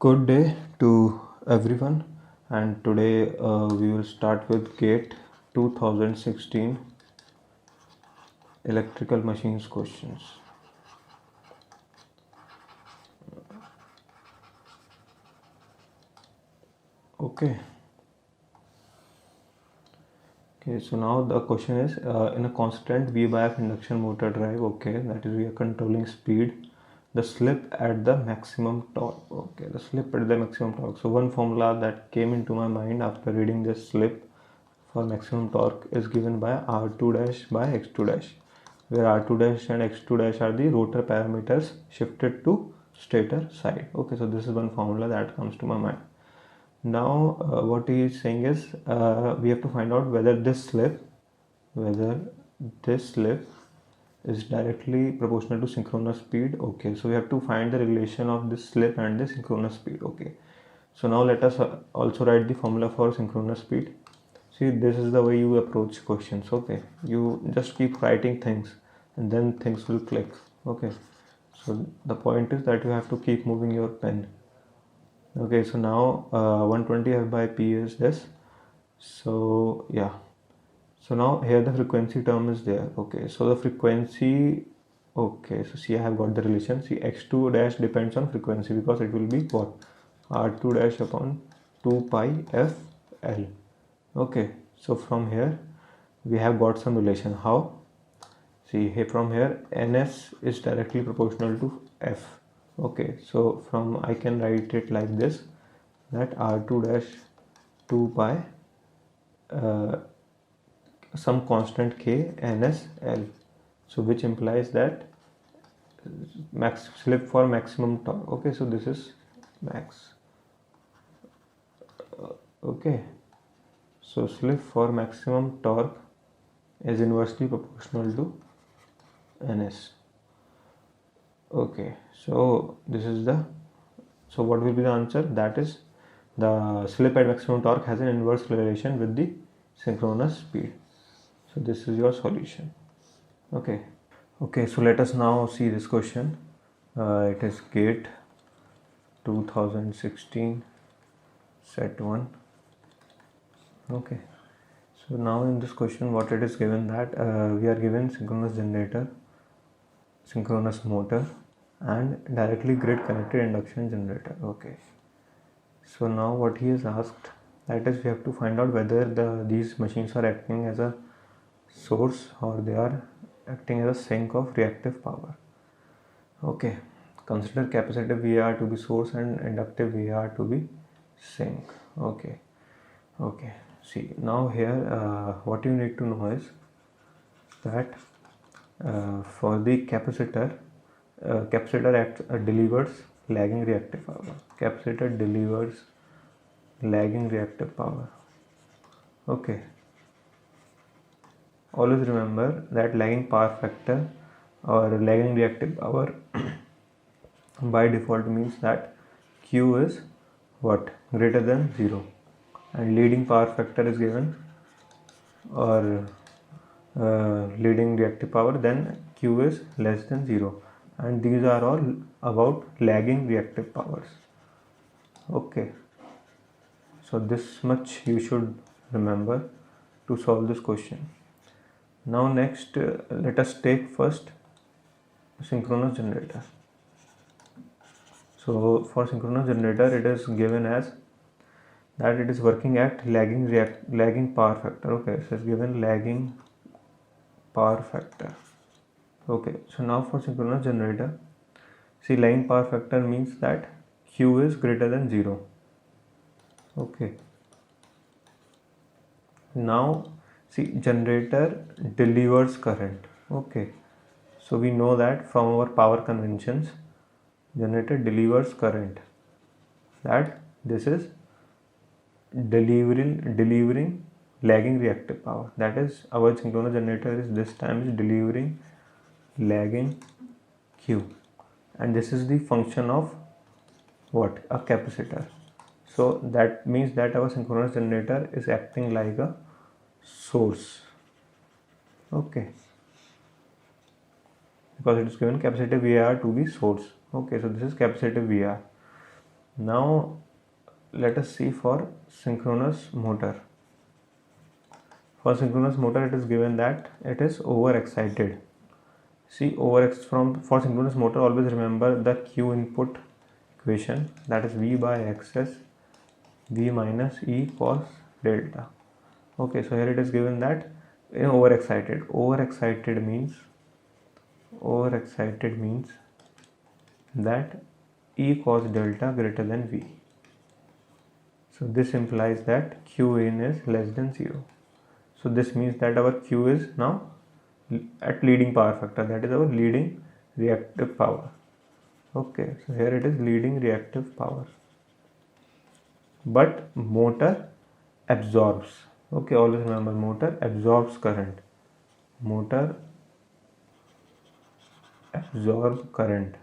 Good day to everyone, and today we will start with GATE 2016 electrical machines questions. Okay. So now the question is in a constant V bias induction motor drive, that is we are controlling speed, the slip at the maximum torque. The slip at the maximum torque. So one formula that came into my mind after reading this slip for maximum torque is given by R2 dash by X2 dash, where R2 dash and X2 dash are the rotor parameters shifted to stator side. So this is one formula that comes to my mind. Now what he is saying is we have to find out whether this slip is directly proportional to synchronous speed. So we have to find the relation of this slip and the synchronous speed. So now let us also write the formula for synchronous speed. See, this is the way you approach questions. You just keep writing things and then things will click. So the point is that you have to keep moving your pen. So now 120 F by P is this. So yeah, so now here the frequency term is there. So the frequency, so see, I have got the relation. See, X2 dash depends on frequency because it will be what? R2 dash upon 2 pi FL. So from here we have got some relation. How? See, here from here NS is directly proportional to F. So from I can write it like this, that R2 dash 2 pi some constant K NS L. So which implies that max slip for maximum torque. So this is max. So slip for maximum torque is inversely proportional to NS. So this is so what will be the answer? That is, the slip at maximum torque has an inverse relation with the synchronous speed. So this is your solution. So let us now see this question. It is GATE 2016 set 1. So now in this question what it is given, that we are given synchronous generator, synchronous motor and directly grid connected induction generator. So now what he has asked, that is we have to find out whether these machines are acting as a source or they are acting as a sink of reactive power. Consider capacitive VAR to be source and inductive VAR to be sink. See, now here what you need to know is that for the capacitor, delivers lagging reactive power. Capacitor delivers lagging reactive power. Always remember that lagging power factor or lagging reactive power by default means that Q is what? Greater than 0, and leading power factor is given, or leading reactive power, then Q is less than 0, and these are all about lagging reactive powers. So this much you should remember to solve this question. Now next let us take first synchronous generator. So for synchronous generator it is given as that it is working at lagging power factor. So it's given lagging power factor. So now for synchronous generator, see, lagging power factor means that Q is greater than 0. Now see, generator delivers current. So we know that from our power conventions, generator delivers current, that this is delivering lagging reactive power. That is, our synchronous generator is this time is delivering lagging Q, and this is the function of what? A capacitor. So that means that our synchronous generator is acting like a source. Because it is given capacitive VAR to be source. So this is capacitive VAR. Now let us see for synchronous motor. For synchronous motor, it is given that it is overexcited. See, for synchronous motor, always remember the Q input equation, that is V by XS V minus E cos delta. Okay, so here it is given that overexcited. Overexcited means that E cos delta greater than V. So this implies that Q in is less than 0. So this means that our Q is now at leading power factor, that is our leading reactive power. Okay, so here it is leading reactive power. But motor absorbs. Okay, always remember, motor absorbs current. Motor absorbs current.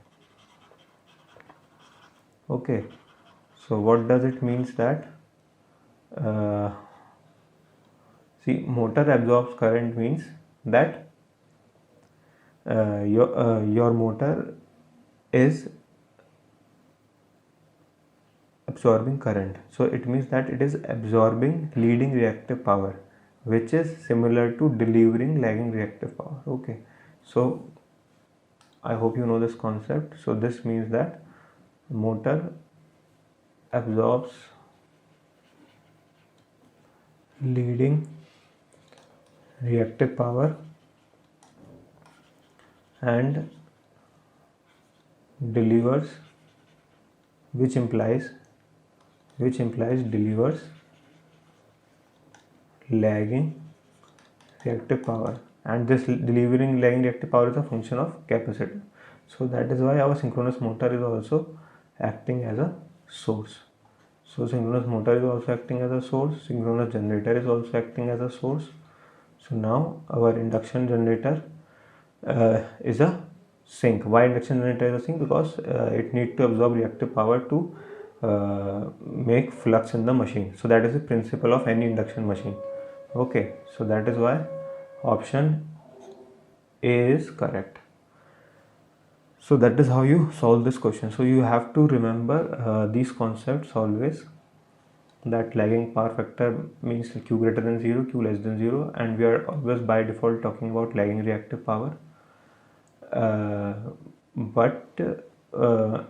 Okay, so what does it means that see, motor absorbs current means that your motor is absorbing current, so it means that it is absorbing leading reactive power, which is similar to delivering lagging reactive power. Okay, so I hope you know this concept. So this means that motor absorbs leading reactive power and delivers, which implies delivers lagging reactive power, and this delivering lagging reactive power is a function of capacity. So that is why our synchronous motor is also acting as a source. So synchronous motor is also acting as a source, synchronous generator is also acting as a source. So now our induction generator is a sink. Why induction generator is a sink? Because it needs to absorb reactive power to make flux in the machine. So that is the principle of any induction machine. Okay, so that is why option A is correct. So that is how you solve this question. So you have to remember these concepts always, that lagging power factor means Q greater than 0, Q less than 0, and we are always by default talking about lagging reactive power. But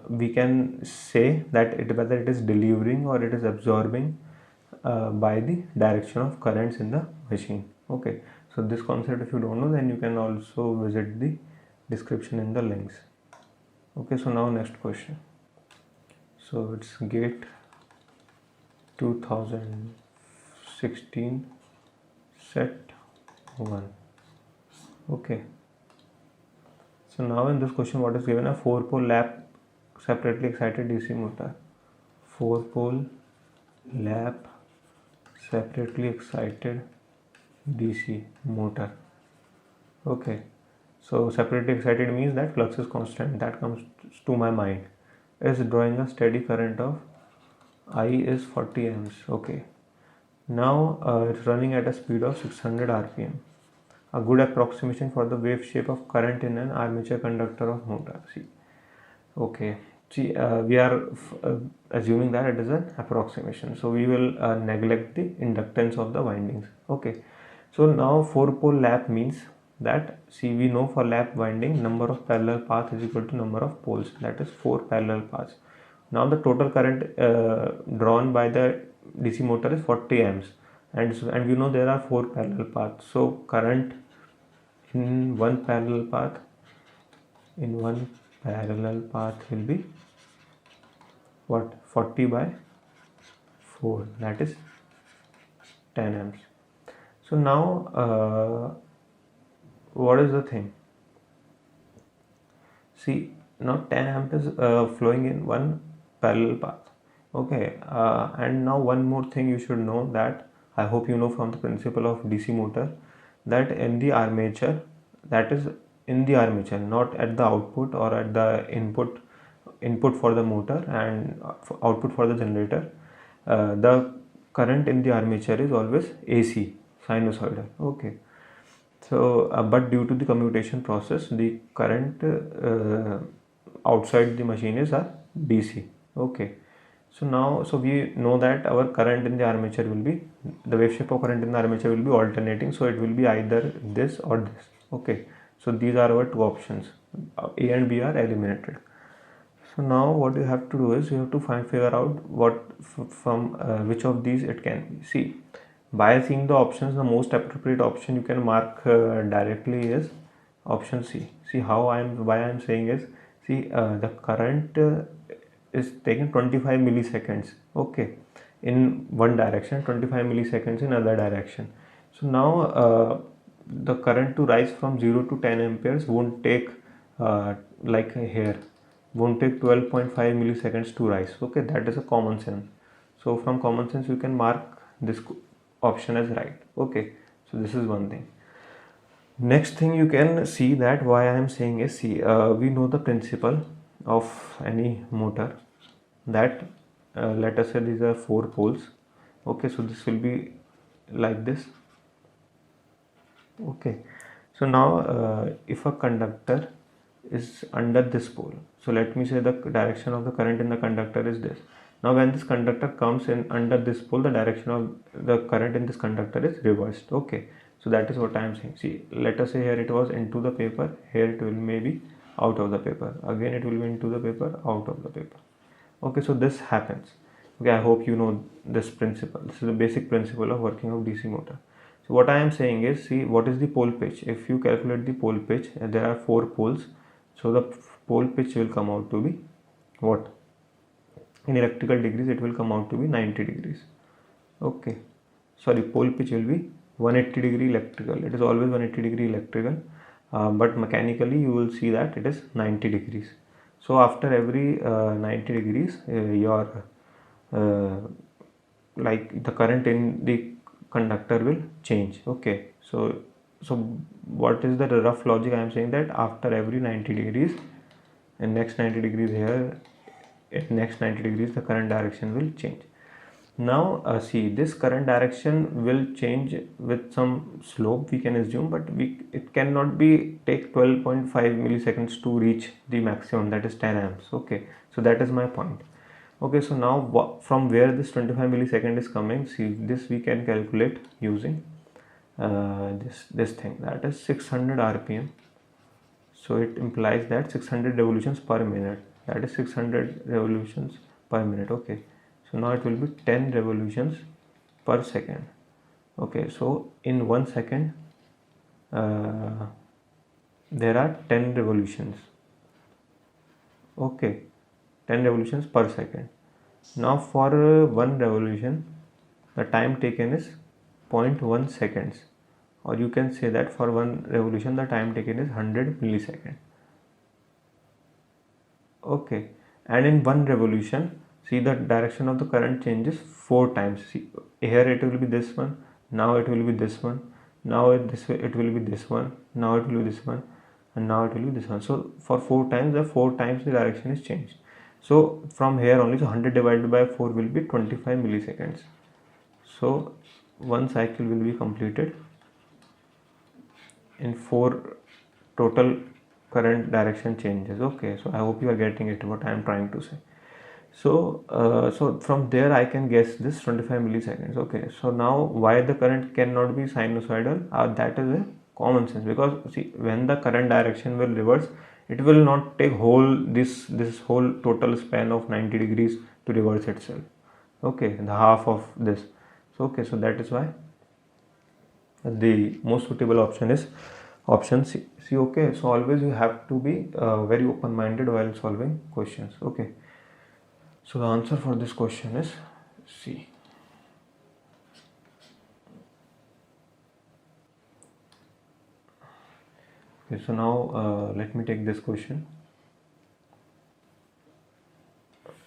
we can say that whether it is delivering or it is absorbing by the direction of currents in the machine. Okay, so this concept, if you don't know, then you can also visit the description in the links. Okay, so now next question. So it's GATE 2016 set 1. Okay, so now in this question, what is given? A 4-pole lap separately excited DC motor. 4-pole lap separately excited DC motor. Okay, so separately excited means that flux is constant. That comes to my mind. Is drawing a steady current of I is 40 amps. Okay, now it's running at a speed of 600 rpm. A good approximation for the wave shape of current in an armature conductor of motor. See, okay, see, we are assuming that it is an approximation, so we will neglect the inductance of the windings. Okay, so now 4-pole lap means that, see, we know for lap winding, number of parallel paths is equal to number of poles, that is 4 parallel paths. Now the total current drawn by the DC motor is 40 amps, and we know there are 4 parallel paths. So current in one parallel path will be what? 40 by 4, that is 10 amps. So now what is the thing? See, now 10 amp is flowing in one parallel path. Okay, and now one more thing you should know, that I hope you know from the principle of DC motor, that in the armature, that is in the armature, not at the output or at the input for the motor and output for the generator, the current in the armature is always AC, sinusoidal. Okay, so but due to the commutation process, the current outside the machine is a DC. Okay, So now, so we know that our current in the armature will be, the wave shape of current in the armature will be alternating, so it will be either this or this. Okay, so these are our two options. A and B are eliminated. So now what you have to do is you have to figure out what from which of these it can be. See, by seeing the options, the most appropriate option you can mark directly is option C. See how why I am saying is, see, the current is taking 25 milliseconds, okay, in one direction, 25 milliseconds in other direction. So now the current to rise from 0 to 10 amperes won't take like here, won't take 12.5 milliseconds to rise. Okay, that is a common sense. So from common sense you can mark this option as right. Okay, so this is one thing. Next thing you can see that why I am saying is, see, we know the principle of any motor, that let us say these are 4 poles. Okay, so this will be like this. Okay, so now if a conductor is under this pole, so let me say the direction of the current in the conductor is this. Now when this conductor comes in under this pole, the direction of the current in this conductor is reversed. Okay, so that is what I am saying. See, let us say here it was into the paper, here it will maybe out of the paper, again it will be into the paper, out of the paper. Okay, so this happens. Okay, I hope you know this principle. This is the basic principle of working of DC motor. So what I am saying is, see, what is the pole pitch? If you calculate the pole pitch, there are 4 poles, so the pole pitch will come out to be what? In electrical degrees it will come out to be 90 degrees. Okay, sorry, pole pitch will be 180 degree electrical. It is always 180 degree electrical, but mechanically you will see that it is 90 degrees. So after every 90 degrees your like the current in the conductor will change. Okay, so what is the rough logic? I am saying that after every 90 degrees, in next 90 degrees here, in next 90 degrees the current direction will change. Now see, this current direction will change with some slope we can assume, but it cannot be take 12.5 milliseconds to reach the maximum, that is 10 amps. Okay, so that is my point. Okay, so now from where this 25 millisecond is coming, see, this we can calculate using this thing, that is 600 rpm. So it implies that 600 revolutions per minute, that is 600 revolutions per minute. Okay, so now it will be 10 revolutions per second. Okay, so in 1 second there are 10 revolutions. Okay, 10 revolutions per second. Now for one revolution the time taken is 0.1 seconds, or you can say that for one revolution the time taken is 100 milliseconds. Okay, and in one revolution, see, the direction of the current changes 4 times. See, here it will be this one, now it will be this one, now it will be this one, now it will be this one, and now it will be this one. So for 4 times, the direction is changed. So from here only, so 100 divided by 4 will be 25 milliseconds. So one cycle will be completed in 4 total current direction changes. Okay, so I hope you are getting it what I am trying to say. So so from there I can guess this 25 milliseconds. Okay, so now why the current cannot be sinusoidal, that is a common sense, because see, when the current direction will reverse, it will not take whole this whole total span of 90 degrees to reverse itself. Okay, the half of this. So okay, so that is why the most suitable option is option C. See, okay, so always you have to be very open-minded while solving questions. Okay, so the answer for this question is C. Okay, so now let me take this question.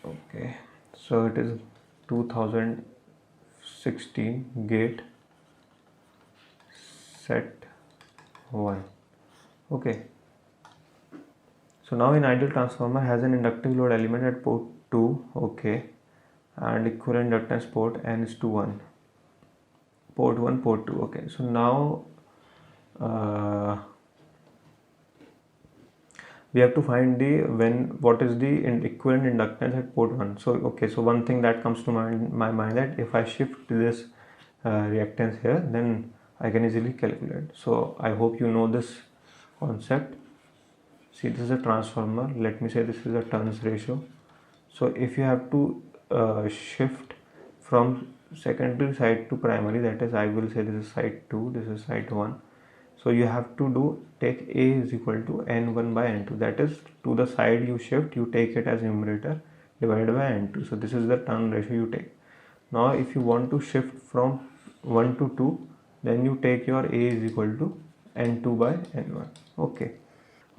Okay, so it is 2016 gate set 1. Okay, so now an ideal transformer has an inductive load element at port 2, okay, and equivalent inductance port n is to 1, port 1, port 2. Okay, so now we have to find the what is the equivalent inductance at port 1. So okay, so one thing that comes to my mind that if I shift this reactance here, then I can easily calculate. So I hope you know this concept. See, this is a transformer. Let me say this is a turns ratio. So if you have to shift from secondary side to primary, that is, I will say this is side 2, this is side 1. So you have to take A is equal to N1 by N2. That is, to the side you shift, you take it as numerator divided by N2. So this is the turn ratio you take. Now if you want to shift from 1 to 2, then you take your A is equal to N2 by N1.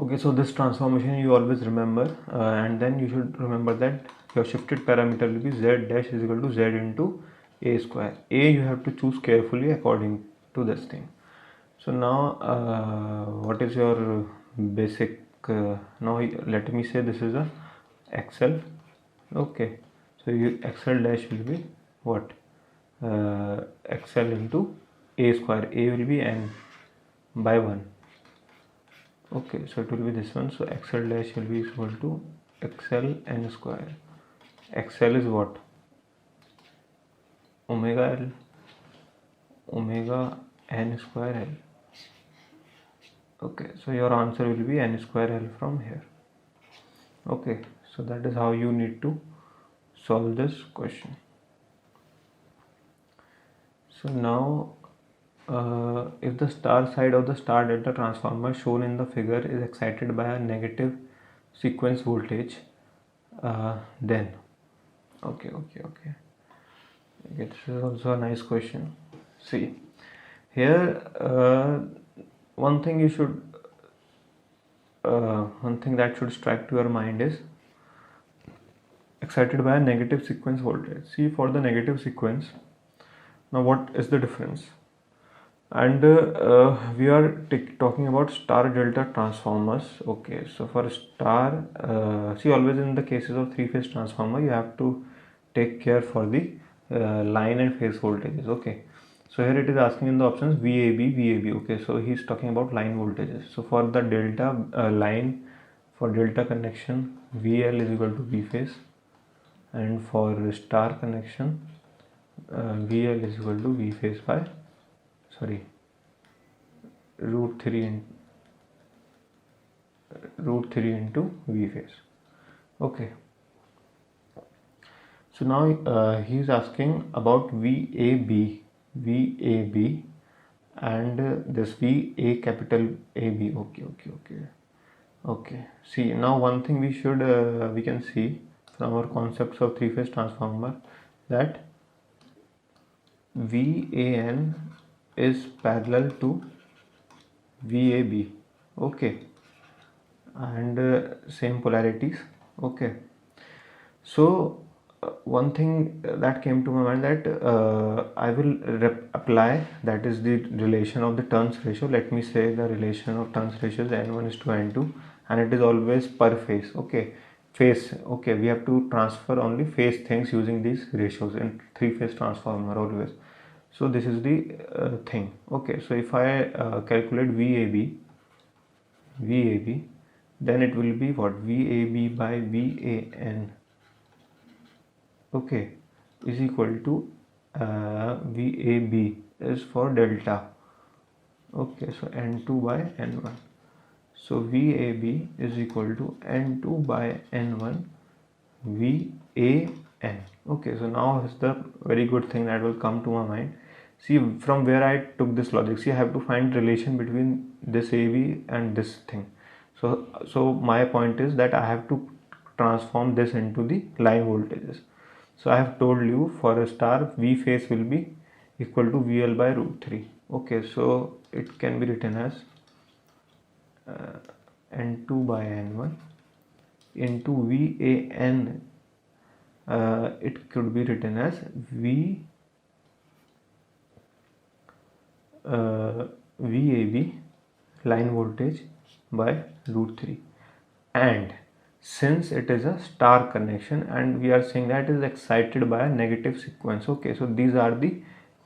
Okay, so this transformation you always remember, and then you should remember that your shifted parameter will be Z dash is equal to Z into A square. A you have to choose carefully according to this thing. So now what is your basic, now let me say this is a XL. Okay, so your XL dash will be what? XL into A square. A will be N by 1. Okay, so it will be this one. So XL dash will be equal to XL N square. XL is what? Omega L, omega N square L. Okay, so your answer will be N square L from here. Okay, so that is how you need to solve this question. So now if the star side of the star delta transformer shown in the figure is excited by a negative sequence voltage, then okay, this is also a nice question. See here, one thing that should strike to your mind is excited by a negative sequence voltage. See, for the negative sequence, now what is the difference? And we are talking about star delta transformers. Okay, so for star, see, always in the cases of three-phase transformer, you have to take care for the line and phase voltages. Okay, so here it is asking in the options VAB. Okay, so he's talking about line voltages. So for the delta line, for delta connection, VL is equal to V phase, and for star connection, VL is equal to V phase by root 3 into V phase. Okay, so now he is asking about VAB and this VA capital AB. Okay, see, now one thing we should we can see from our concepts of three-phase transformer that VAN is parallel to VAB. Okay, and same polarities. Okay, so one thing that came to my mind that I will apply, that is the relation of the turns ratio. Let me say the relation of turns ratio is N1 is to N2, and it is always per phase. Okay, phase. Okay, we have to transfer only phase things using these ratios in three-phase transformer always. So this is the thing. Okay, so if I calculate VAB, then it will be what? VAB by VAN. Okay, is equal to VAB is for delta. Okay, so N2 by N1. So VAB is equal to N2 by N1 VAN. Okay, so now is the very good thing that will come to my mind. See, from where I took this logic, see, I have to find relation between this AB and this thing. So my point is that I have to transform this into the line voltages. So I have told you for a star, V phase will be equal to VL by root 3. Okay, so it can be written as N2 by N1 into VAN. It could be written as VAB line voltage by root 3, and since it is a star connection and we are saying that it is excited by a negative sequence. Okay, so these are the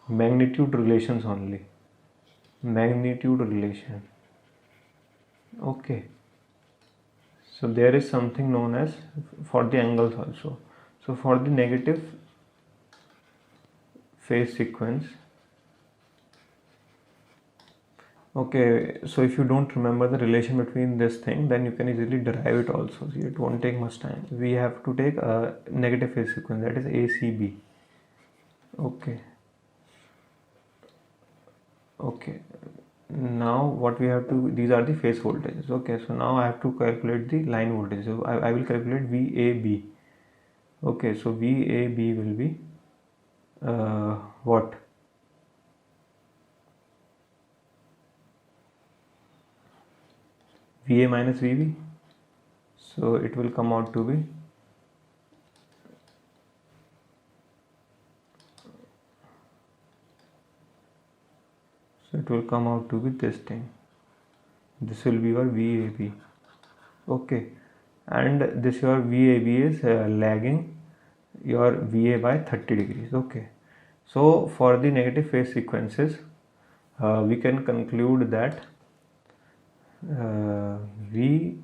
magnitude relations only, magnitude relation. Okay, So there is something known as for the angles also. So for the negative phase sequence, okay, so if you don't remember the relation between this thing, then you can easily derive it also. So it won't take much time. We have to take a negative phase sequence, that is ACB. Okay. Okay. Now what we have to, these are the phase voltages. Okay, so now I have to calculate the line voltage. So I will calculate VAB. Okay, so VAB will be what? VA minus VB. So it will come out to be this thing. This will be your VAB. Okay, and this your VAB is lagging your VA by 30 degrees. Okay, so for the negative phase sequences, we can conclude that V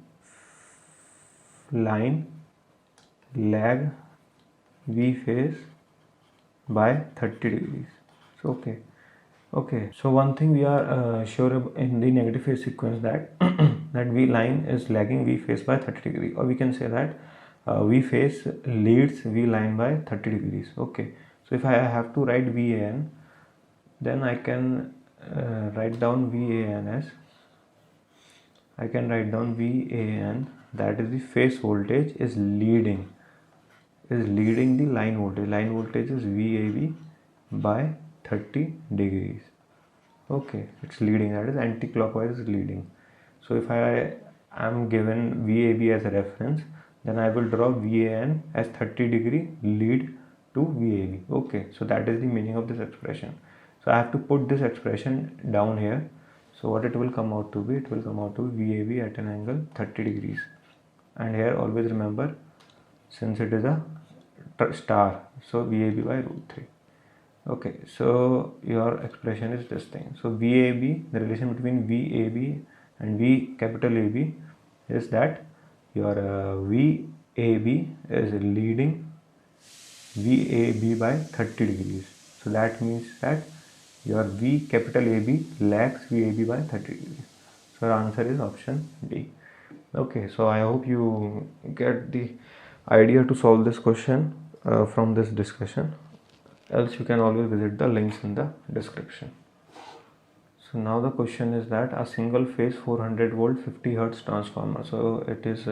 line lag V phase by 30 degrees. So okay, so one thing we are sure in the negative phase sequence, that that V line is lagging V phase by 30 degrees, or we can say that V phase leads V line by 30 degrees. Okay, so if I have to write VAN, then I can write down VAN as, that is the phase voltage is leading the line voltage. Line voltage is VAB by 30 degrees. Okay, it's leading, that is anti-clockwise leading. So if I am given VAB as a reference, then I will draw VAN as 30 degree lead to VAB. Okay, so that is the meaning of this expression. So I have to put this expression down here. So what it will come out to be, it will come out to be VAB at an angle 30 degrees. And here always remember, since it is a star, so VAB by root 3. Okay, so your expression is this thing. So VAB, the relation between VAB and V capital AB is that your VAB is leading VAB by 30 degrees. So that means that your V capital AB lags VAB by 30 degrees. So our answer is option D. Okay, so I hope you get the idea to solve this question from this discussion. Else you can always visit the links in the description. So now the question is that a single phase 400 volt 50 hertz transformer, so it is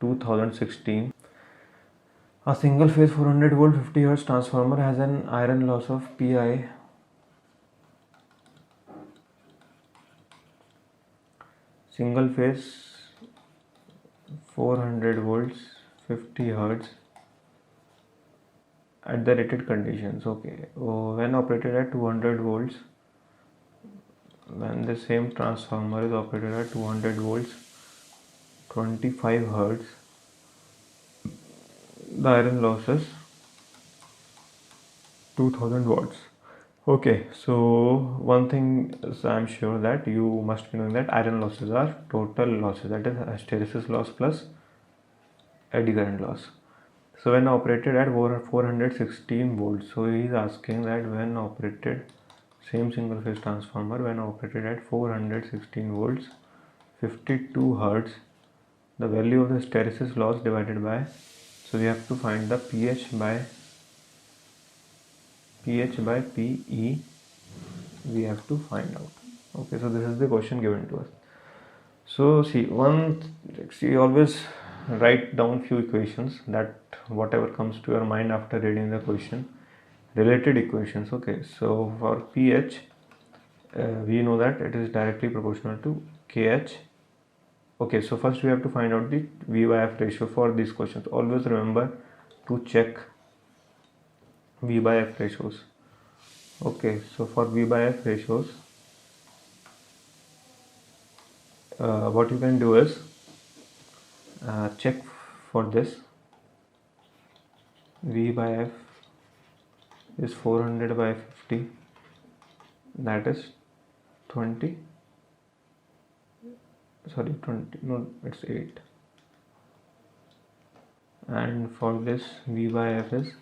2016. A single phase 400 volt 50 hertz transformer has an iron loss of Pi single phase 400 volts 50 hertz at the rated conditions. Okay, when operated at 200 volts, when the same transformer is operated at 200 volts 25 hertz, the iron loss is 2000 watts. Okay, so one thing is, I'm sure that you must be knowing that iron losses are total losses, that is hysteresis loss plus eddy current loss. So when operated at 416 volts, so he is asking that when operated, same single phase transformer, when operated at 416 volts 52 hertz, the value of the hysteresis loss divided by, so we have to find the PH by PE, we have to find out. Okay, so this is the question given to us. So see, always write down few equations, that whatever comes to your mind after reading the question, related equations. Okay, so for PH, we know that it is directly proportional to KH. Okay, so first we have to find out the V by F ratio for these questions. Always remember to check V by F ratios. Okay, so for V by F ratios, what you can do is check for this. V by F is 400 by 50, that is 20, no, it's 8. and for this V by F is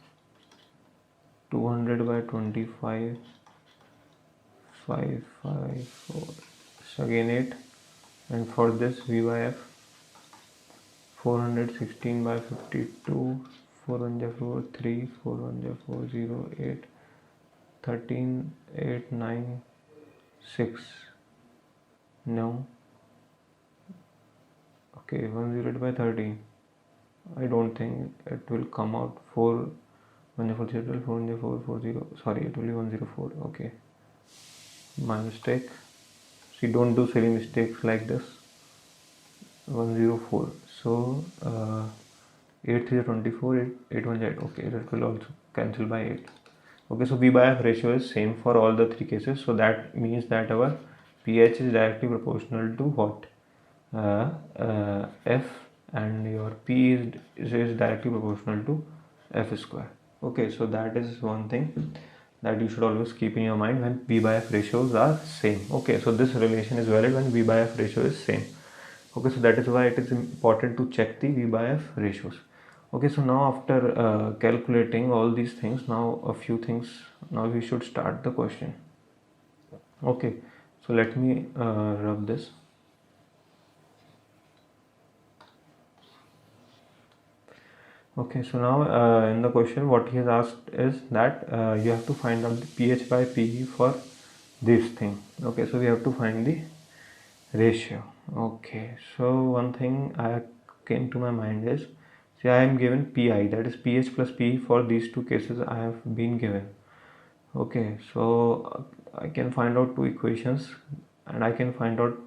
200 by 25 554, so again 8, and for this V by F 416 by 52, 4 1 ja 4 3, 4 1 ja 4 0 8 13 8 9 6, no, okay, 108 by 13, I don't think it will come out. 4 1 ja 4 0 4 1 ja 4 4 0, sorry, it will be 104. Okay, my mistake. See, don't do silly mistakes like this. 104, so 8 3 24, 8 8 1 8, okay, that will also cancel by 8. Okay, so V by F ratio is same for all the three cases, so that means that our pH is directly proportional to what? F, and your P is directly proportional to F square. Okay, so that is one thing that you should always keep in your mind when V by F ratios are same. Okay, so this relation is valid when V by F ratio is same. Okay, so that is why it is important to check the V by F ratios. Okay, so now after calculating all these things, now a few things, now we should start the question. Okay, so let me rub this. Okay, so now in the question what he has asked is that you have to find out the pH by PE for this thing. Okay, so we have to find the ratio. Okay, so one thing I came to my mind is, see, I am given PI, that is pH plus PE for these two cases I have been given. Okay, so I can find out two equations and I can find out,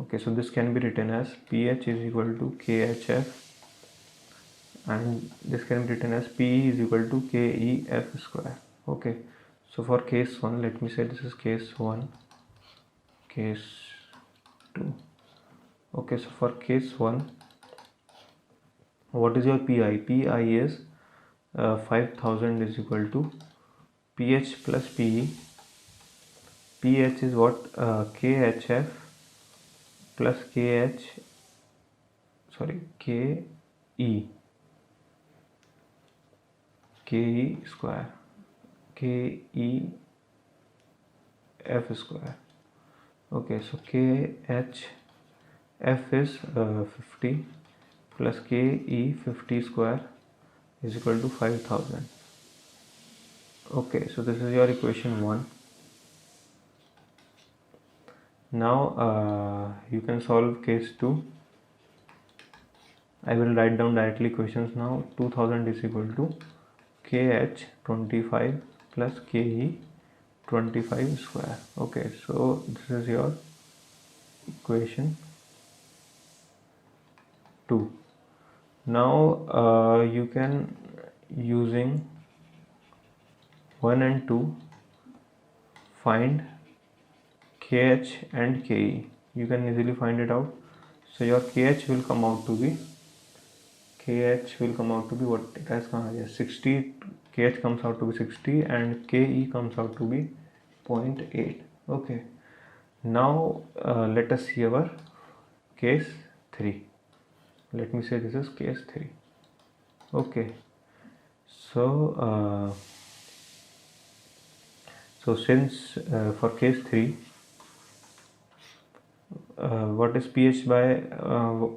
okay, so this can be written as pH is equal to KHF, and this can be written as PE is equal to KEF square. Okay, so for case 1, let me say this is case 1, case 2. Okay, so for case 1, what is your PI? PI is 5000 is equal to pH plus PE. pH is what? KHF plus KH, sorry, KE square, KEF square. Okay, so KHF is 50 plus KE 50 square is equal to 5000. Okay, so this is your equation 1. Now you can solve case 2. I will write down directly equations now. 2000 is equal to KH 25 plus KE 25 square. Okay, so this is your equation 2. Now you can, using 1 and 2, find KH and KE. You can easily find it out. So your KH will come out to be, what it has come here, 60. KH comes out to be 60 and KE comes out to be 0.8. Okay, now let us see our case 3. Let me say this is case 3. Okay, so since for case 3, what is pH by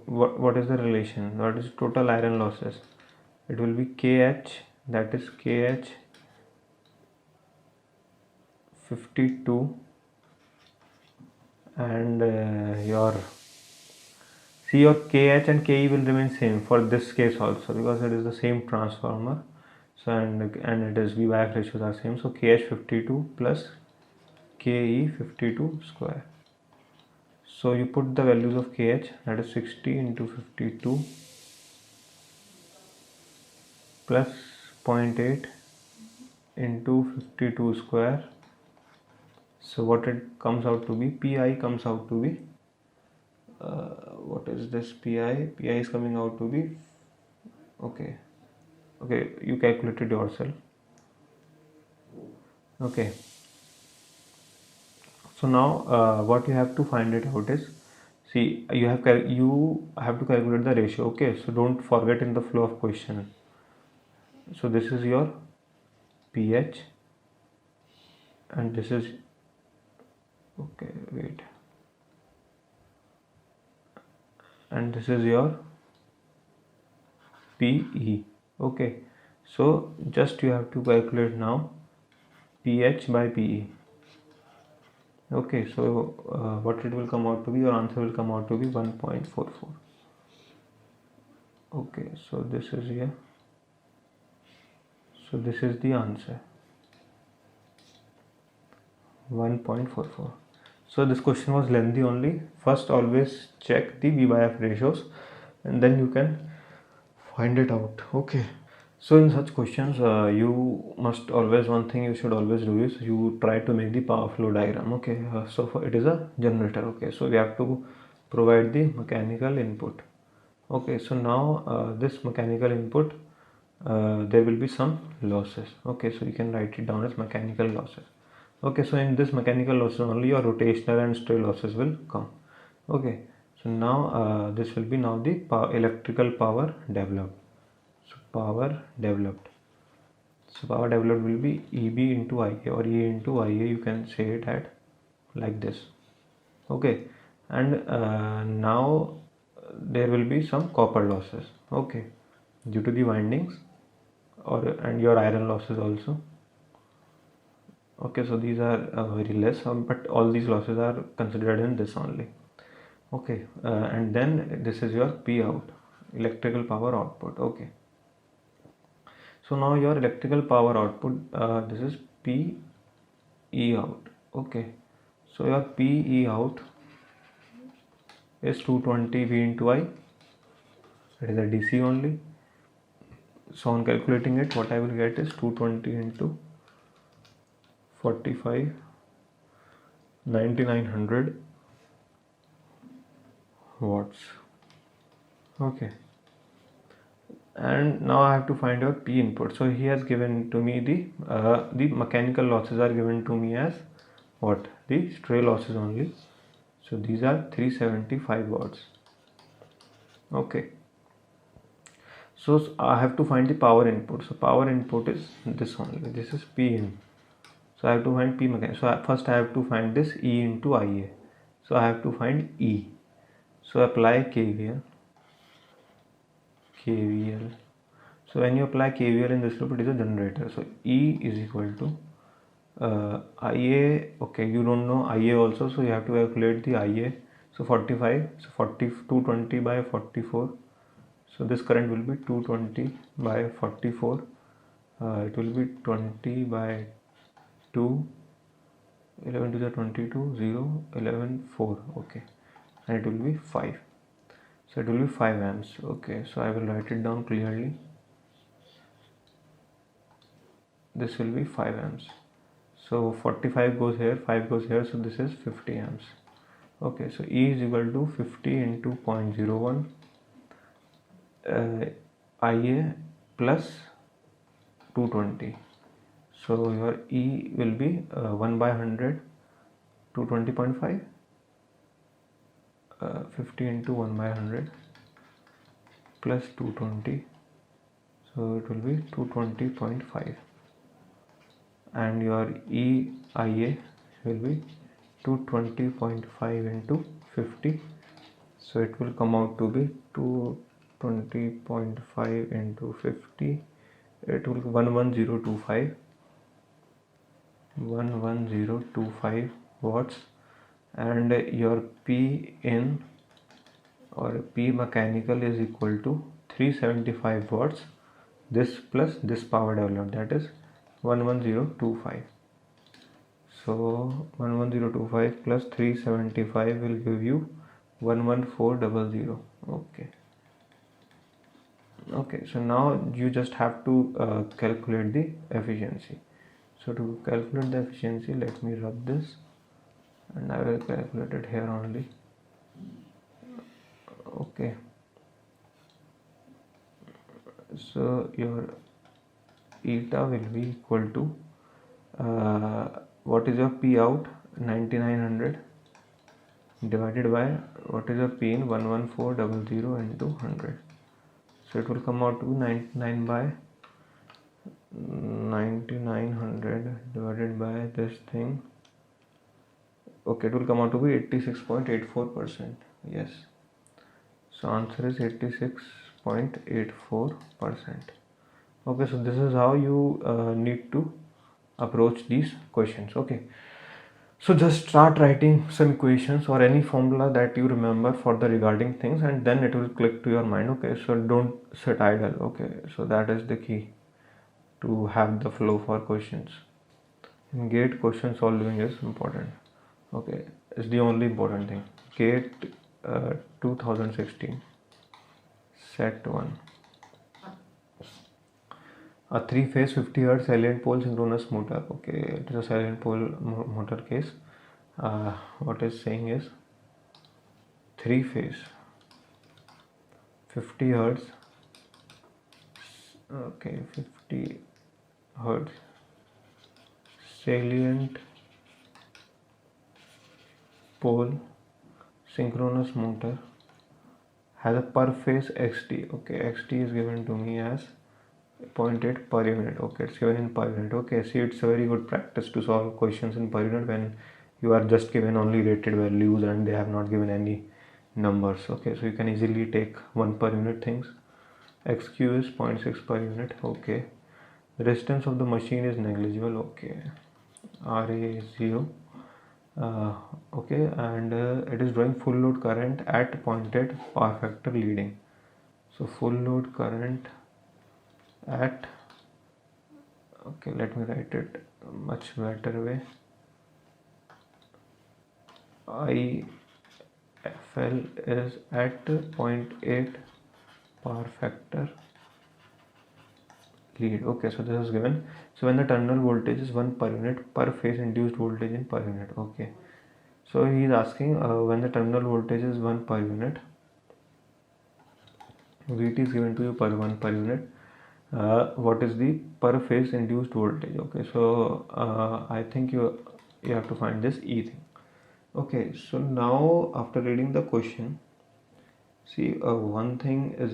what is the relation? What is total iron losses? It will be KH, that is KH 52, and your KH and KE will remain same for this case also, because it is the same transformer. So and it is V by F ratios are same. So KH 52 plus KE 52 square. So you put the values of KH, that is 60 into 52 plus 0.8 into 52 square. So what it comes out to be, PI comes out to be, what is this PI? PI is coming out to be, okay, you calculated yourself. Okay, so now what you have to find it out is, See, you have to calculate the ratio. Okay, so don't forget in the flow of question. So this is your pH, and this is, okay, wait, and this is your PE. Okay, so just you have to calculate now pH by PE. Okay, so what it will come out to be, your answer will come out to be 1.44. Okay, so this is here, so this is the answer, 1.44. So this question was lengthy only. First always check the V by F ratios and then you can find it out. Okay, so in such questions you must always, one thing you should always do is you try to make the power flow diagram. Okay, so for it is a generator. Okay, so we have to provide the mechanical input. Okay, so now this mechanical input, there will be some losses. Okay, so you can write it down as mechanical losses. Okay, so in this mechanical losses only your rotational and stray losses will come. Okay, so now this will be now the electrical power developed. So power developed. So power developed will be EB into IA, or E into IA, you can say it at like this. Okay, and now there will be some copper losses. Okay, due to the windings, or and your iron losses also. Okay, so these are very less, but all these losses are considered in this only. Okay, and then this is your P out, electrical power output. Okay, so now your electrical power output, this is P E out. Okay, so your P E out is 220 V into I. It is a DC only. So on calculating it, what I will get is 220 into 45, 9900 watts. Okay, and now I have to find out P input. So he has given to me the mechanical losses are given to me as what, the stray losses only. So these are 375 watts. Okay, so I have to find the power input. So power input is this only, this is P in. So I have to find P mechanical. So first I have to find this E into IA. So I have to find E. So apply KVL. So when you apply KVL in this loop, it is a generator. So E is equal to IA. Okay, you don't know IA also, so you have to calculate the IA. So 45, so 220 by 44. So this current will be 220 by 44. It will be 20 by 2, 11 to the 22, 0, 11, 4. Okay, and it will be 5. So it will be 5 amps. Okay, so I will write it down clearly. This will be 5 amps. So 45 goes here, 5 goes here, so this is 50 amps. Okay, so E is equal to 50 into 0.01 IA plus 220. So your E will be 1 by 100, 220.5, 50 into 1 by 100 plus 220, so it will be 220.5, and your EIA will be 220.5 into 50, so it will come out to be 220.5 into 50, it will be 11025 watts, and your P in or P mechanical is equal to 375 watts, this plus this power developed, that is 11025. So 11025 plus 375 will give you 11400. Okay, so now you just have to calculate the efficiency. So to calculate the efficiency, let me rub this and I will calculate it here only. Okay, so your eta will be equal to what is your P out, 9900 divided by what is a P in 11400 into 100. So it will come out to 99 by 9900 divided by this thing. Okay, it will come out to be 86.84%. Yes. So answer is 86.84%. Okay, so this is how you need to approach these questions. Okay, so just start writing some equations or any formula that you remember for the regarding things, and then it will click to your mind. Okay, so don't sit idle. Okay, so that is the key to have the flow for questions. In GATE, question solving is important. Okay, it's the only important thing. GATE 2016 set 1. A 3-phase 50 Hz silent pole synchronous motor. Okay, it is a silent pole motor case. What is saying is 3-phase 50 Hz. Okay, 50 Hz salient pole synchronous motor has a per phase xt. Okay, xt is given to me as 0.8 per unit. Okay, it's given in per unit. Okay, see, it's a very good practice to solve questions in per unit when you are just given only rated values and they have not given any numbers. Okay, so you can easily take 1 per unit things. xq is 0.6 per unit. Okay, the resistance of the machine is negligible. Okay, ra is 0. Okay, and it is drawing full load current at 0.8 power factor leading. So full load current at, okay, let me write it much better way. IFL is at 0.8 power factor lead. Okay, so this is given. So when the terminal voltage is 1 per unit per phase induced voltage in per unit. Okay, so he is asking when the terminal voltage is 1 per unit, Vt is given to you per 1 per unit. What is the per phase induced voltage? Okay, so I think you have to find this E thing. Okay, so now after reading the question, see, one thing is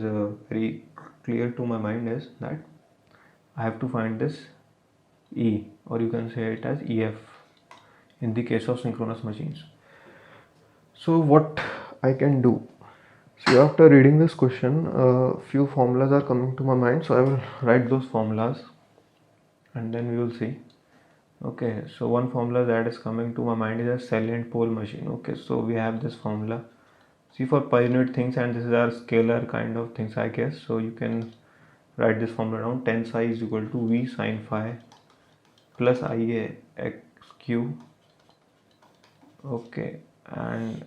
very clear to my mind is that I have to find this E, or you can say it as EF in the case of synchronous machines. So what I can do? So after reading this question, few formulas are coming to my mind, so I will write those formulas and then we will see. Okay, so one formula that is coming to my mind is a salient pole machine. Okay, so we have this formula. See, for per unit things, and this is our scalar kind of things, I guess. So you can write this formula down. Tan psi is equal to V sin phi plus Ia x q. Okay, and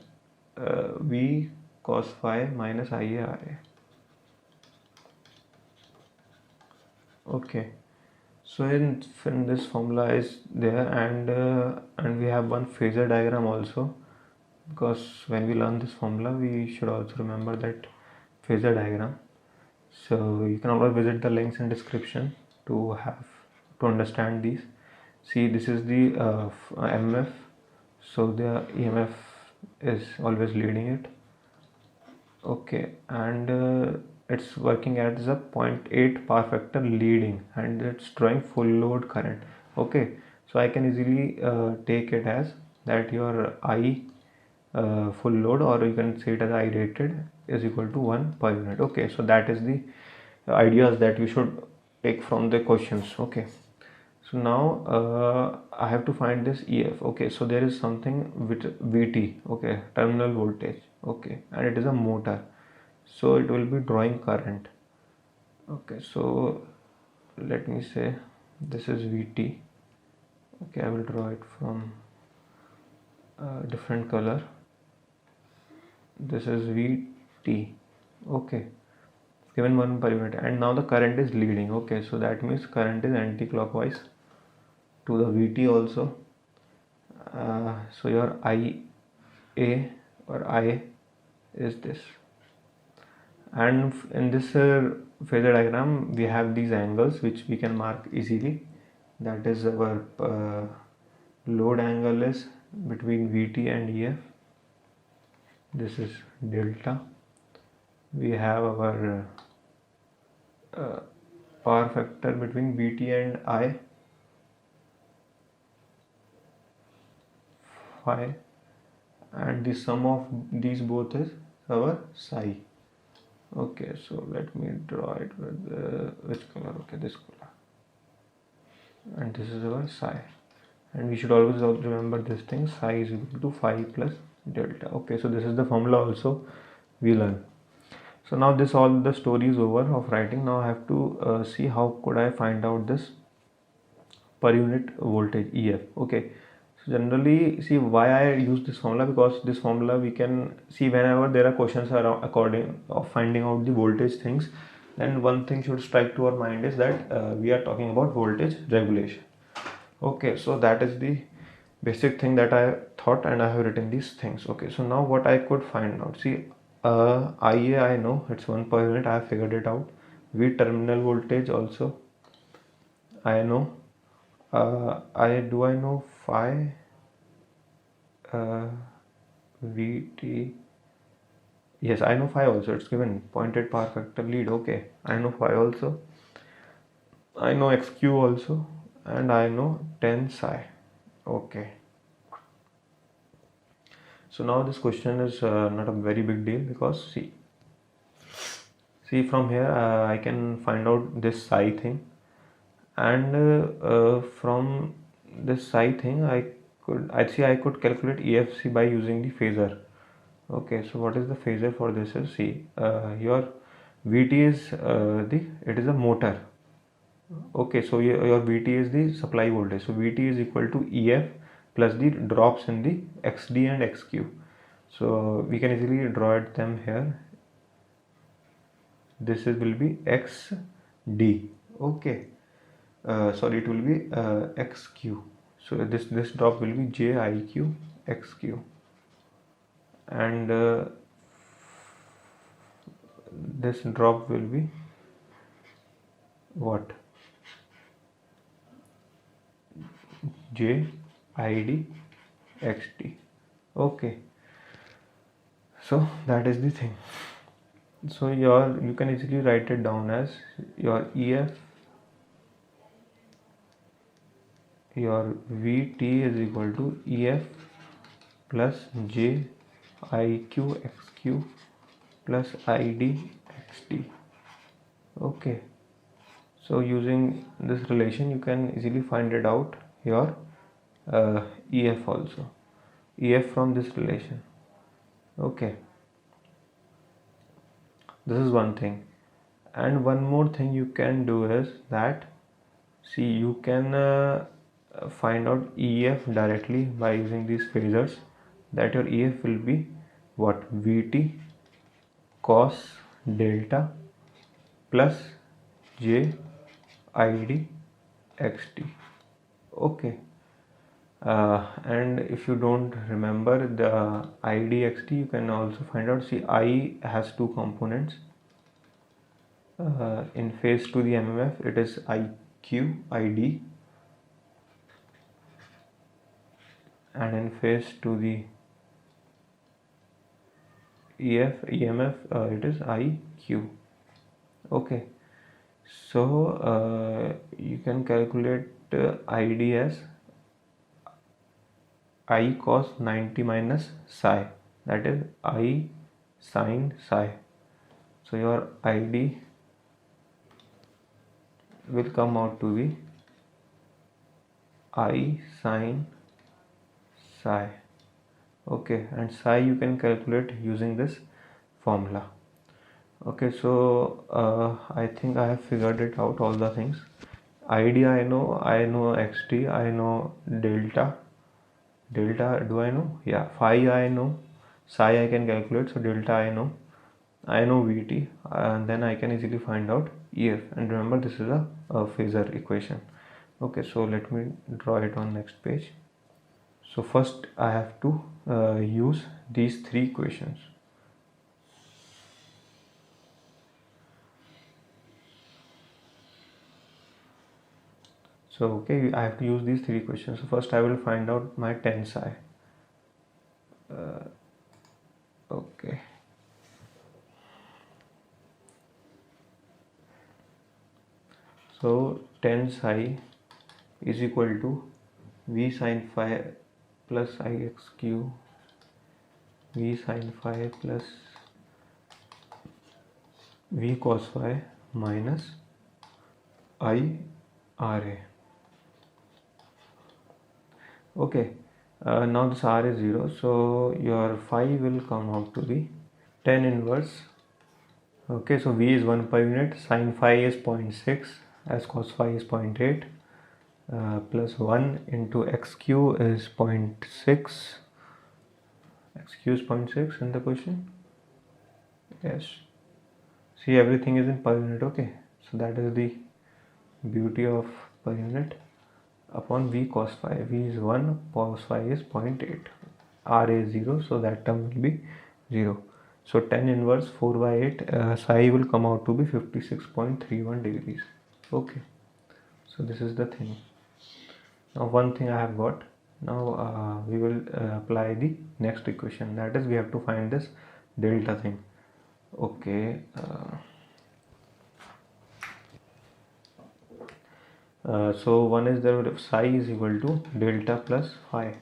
V cos phi minus Ia Ra. Okay, so in this formula is there, and we have one phasor diagram also, because when we learn this formula we should also remember that phasor diagram. So you can always visit the links in description to understand these. See, this is the MF, so the EMF is always leading it. Okay, and it's working as a 0.8 power factor leading, and it's drawing full load current. Okay, so I can easily take it as that your I full load, or you can say it as I rated, is equal to 1 per unit. Okay, so that is the ideas that we should take from the questions. Okay, so now I have to find this EF. Okay, so there is something with VT, okay, terminal voltage. Okay, and it is a motor, so it will be drawing current. Okay, so let me say this is VT. Okay, I will draw it from a different color. This is VT. Okay, given 1 per unit, and now the current is leading. Okay, so that means current is anti-clockwise to the VT also. So your IA or I is this, and in this phasor diagram we have these angles which we can mark easily. That is our load angle is between VT and EF. this is delta. We have our power factor between Vt and I, phi, and the sum of these both is our psi. Okay, so let me draw it with which color? Okay, this color, and this is our psi. And we should always remember this thing: psi is equal to phi plus delta. Okay, so this is the formula also we learn. So now this all the story is over of writing. Now I have to see how could I find out this per unit voltage EF. Okay, so generally, see why I use this formula, because this formula we can see whenever there are questions around according of finding out the voltage things, then one thing should strike to our mind is that we are talking about voltage regulation. Okay, so that is the basic thing that I thought, and I have written these things. Okay, so now what I could find out, see IA I know it's 1 per unit, I have figured it out. V terminal voltage also I know. I know phi Vt. Yes, I know phi also. It's given pointed power factor lead. Okay, I know phi also. I know xq also, and I know 10 psi. Okay. So now this question is not a very big deal, because see from here I can find out this psi thing, and from this psi thing I could calculate EFC by using the phasor. Okay, so what is the phasor for this is, see your Vt is it is a motor. Okay, so your Vt is the supply voltage, so Vt is equal to EF plus the drops in the XD and XQ. So we can easily draw it them here. This will be XD. Okay, sorry, it will be XQ. So this drop will be JIQ XQ, and this drop will be what? JID XT. Okay, so that is the thing. So you can easily write it down as your EF, your Vt is equal to EF plus JIQ XQ plus ID XT. Okay, so using this relation you can easily find it out your EF also, EF from this relation. Okay, this is one thing. And one more thing you can do is that, see, you can find out EF directly by using these phasors, that your EF will be what? Vt cos delta plus J ID xt. Okay, and if you don't remember the ID xt, you can also find out. See, I has two components. In phase to the MMF, it is IQ ID, and in phase to the EMF, it is IQ. Okay, so you can calculate ID as I cos 90 minus psi, that is I sin psi. So your ID will come out to be I sin psi. Okay, and psi you can calculate using this formula. Okay, so I think I have figured it out, all the things. ID I know xt, I know delta do I know? Yeah, phi I know, psi I can calculate, so delta I know Vt, and then I can easily find out EF. And remember, this is a phasor equation. Okay, so let me draw it on next page. So first I have to use these three equations. So okay, I have to use these three equations. So first I will find out my 10 psi. Okay. So 10 psi is equal to v sin phi plus ix q, v sin phi plus v cos phi minus I RA. Okay, now this R is 0, so your phi will come out to be 10 inverse. Okay, so V is 1 per unit, sin phi is 0.6 as cos phi is 0.8, plus 1 into xq is 0.6. xq is 0.6 in the question. Yes, see, everything is in per unit. Okay, so that is the beauty of per unit. Upon V cos phi, V is 1, cos phi is 0.8, R is 0, so that term will be 0. So 10 inverse 4 by 8, psi will come out to be 56.31 degrees. Okay, so this is the thing. Now one thing I have got. Now we will apply the next equation, that is we have to find this delta thing. Okay, so one is the psi is equal to delta plus phi.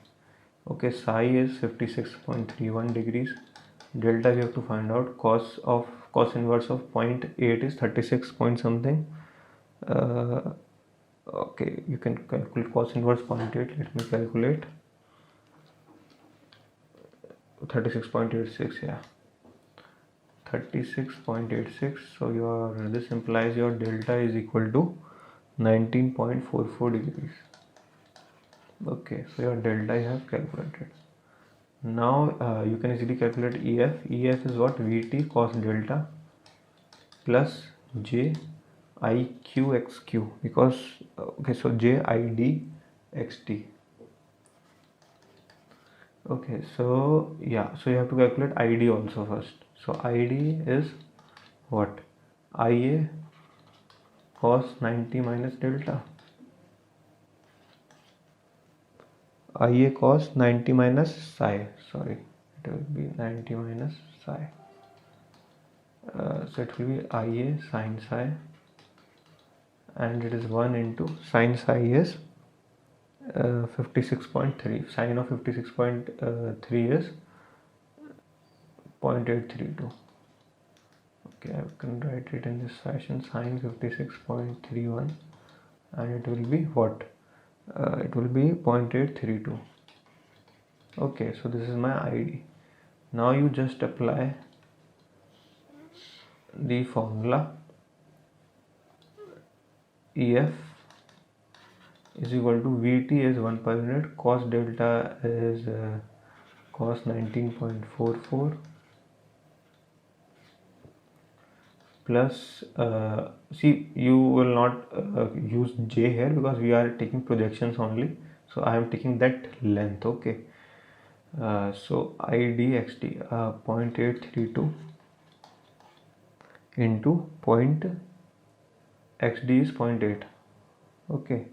Okay, psi is 56.31 degrees. Delta we have to find out. Cos inverse of 0.8 is 36 point something. Okay, you can calculate cos inverse 0.8. Let me calculate. 36.86, yeah, 36.86. so your this implies your delta is equal to 19.44 degrees. Okay, so your delta you have calculated. Now you can easily calculate EF. EF is what? Vt cos delta plus J IQXQ, because okay, so J ID XT. Okay, so yeah, so you have to calculate ID also first. So ID is what? IA cos 90 minus delta. IA cos 90 minus psi. Sorry, it will be 90 minus psi. So it will be IA sin psi, and it is 1 into sin psi is 56.3. Sine of 56.3 is 0.832. Okay, I can write it in this fashion: sine 56.31, and it will be what? It will be 0.832. Okay, so this is my ID. Now you just apply the formula. EF is equal to Vt is 1 per unit, cos delta is cos 19.44 plus see, you will not use J here because we are taking projections only, so I am taking that length. Okay, so IDXT 0.832 into XD is 0.8. Okay,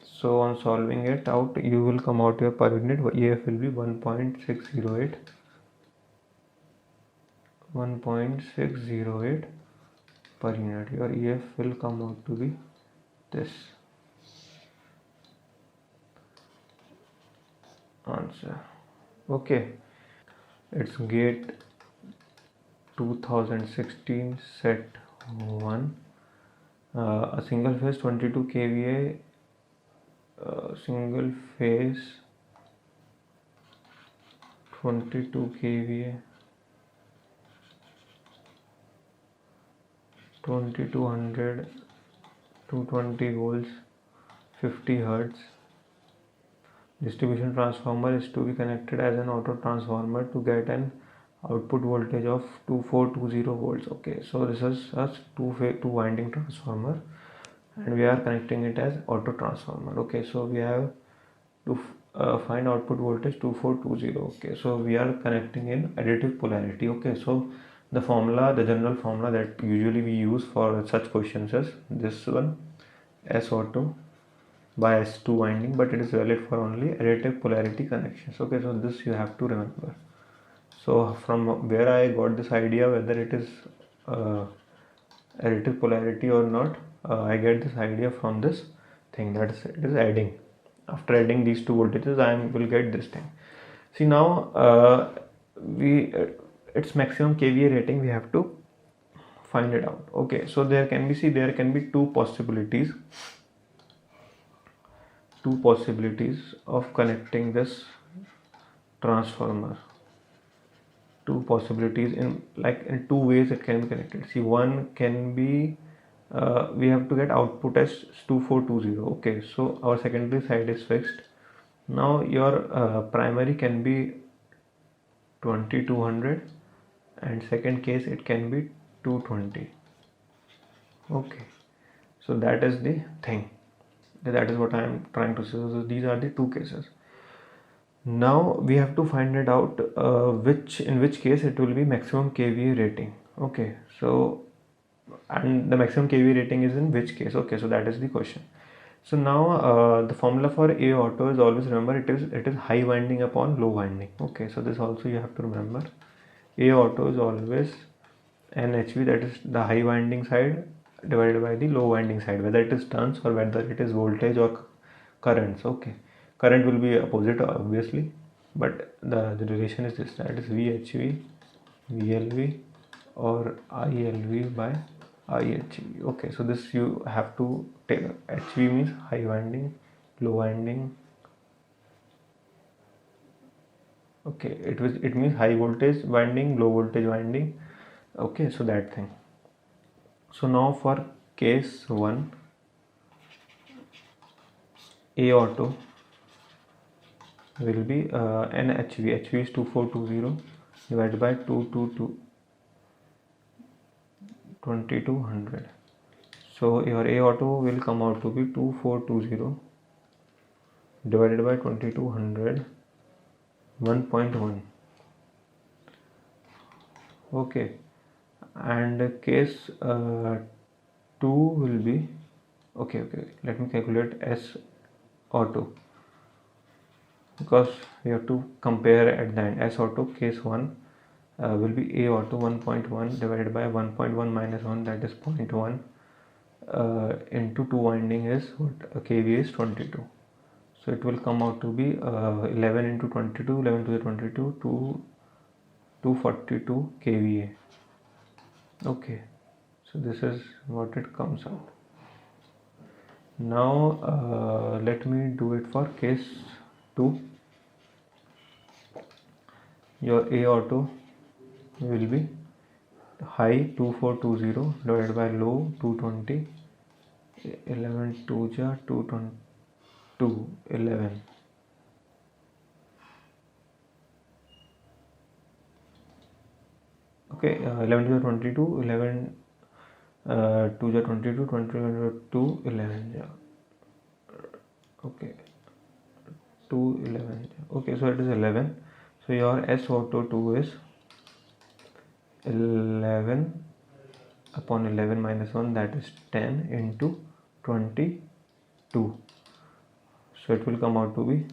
so on solving it out, you will come out your per unit. EF will be 1.608 per unit. Your EF will come out to be this answer. Okay, it's gate 2016 set 1, a single phase 22 kVA, single phase 22 kVA, 2200 220 volts, 50 hertz. Distribution transformer is to be connected as an auto transformer to get an output voltage of 2420 volts. Okay, so this is a two winding transformer, and we are connecting it as auto transformer. Okay, so we have to find output voltage 2420. Okay, so we are connecting in additive polarity. Okay, so the general formula that usually we use for such questions is this one: S auto by S2 winding, but it is valid for only additive polarity connections. Okay, so this you have to remember. So from where I got this idea whether it is additive polarity or not, I get this idea from this thing, that is, it is adding. After adding these two voltages, I will get this thing. See now, its maximum kVA rating we have to find it out. Okay, so there can be two possibilities of connecting this transformer. Two possibilities, in two ways it can be connected. See, one can be, we have to get output as 2420. Okay, so our secondary side is fixed. Now your primary can be 2200 and second case it can be 220. Okay, so that is the thing, that is what I am trying to say. So these are the two cases. Now we have to find it out, in which case it will be maximum kVA rating. Okay, so, and the maximum kVA rating is in which case. Okay, so that is the question. So now the formula for A auto is always, remember, it is high winding upon low winding. Okay, so this also you have to remember. A auto is always NHV, that is the high winding side divided by the low winding side, whether it is turns or whether it is voltage or currents. Okay, current will be opposite obviously, but the relation is this, that is VHV VLV or ILV by IHV. Okay, so this you have to take. HV means high winding, low winding. Okay, it means high voltage winding, low voltage winding. Okay, so that thing. So now for case 1, A auto will be NHV. HV is 2420 divided by 2200. So your A auto will come out to be 2420 divided by 2200, 1.1. Okay, and case 2 will be, okay, let me calculate S auto, because we have to compare at the end. S auto case 1 will be A auto 1.1 divided by 1.1 minus 1, that is 0.1, into 2 winding is what, kVA is 22. So it will come out to be 11 into 22, 11 to the 22, 242 kVA. Okay, so this is what it comes out. Now let me do it for case 2. Your A auto will be high 2420 divided by low 220, 11 2 ja 222, 11. Okay, 11 to the 22, 11 2 ja 22, 22 11 ja. Okay, 2 11. Okay, so it is 11. So your S auto 2 is 11 upon 11 minus 1, that is 10 into 22. So it will come out to be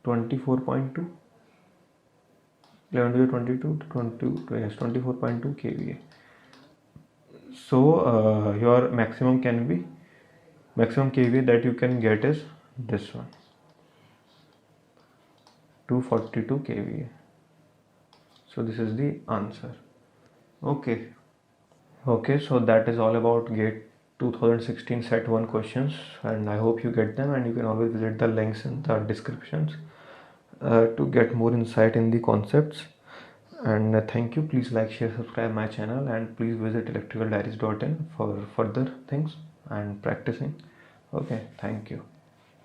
24.2. 11 to the 22 to 22, yes, 24.2 kVA. So your maximum kVA that you can get is this one, 242 kVA. So this is the answer. Okay, so that is all about GATE 2016 set 1 questions, and I hope you get them, and you can always visit the links in the descriptions to get more insight in the concepts. And thank you. Please like, share, subscribe my channel, and please visit electricaldiaries.in for further things and practicing. Okay, thank you.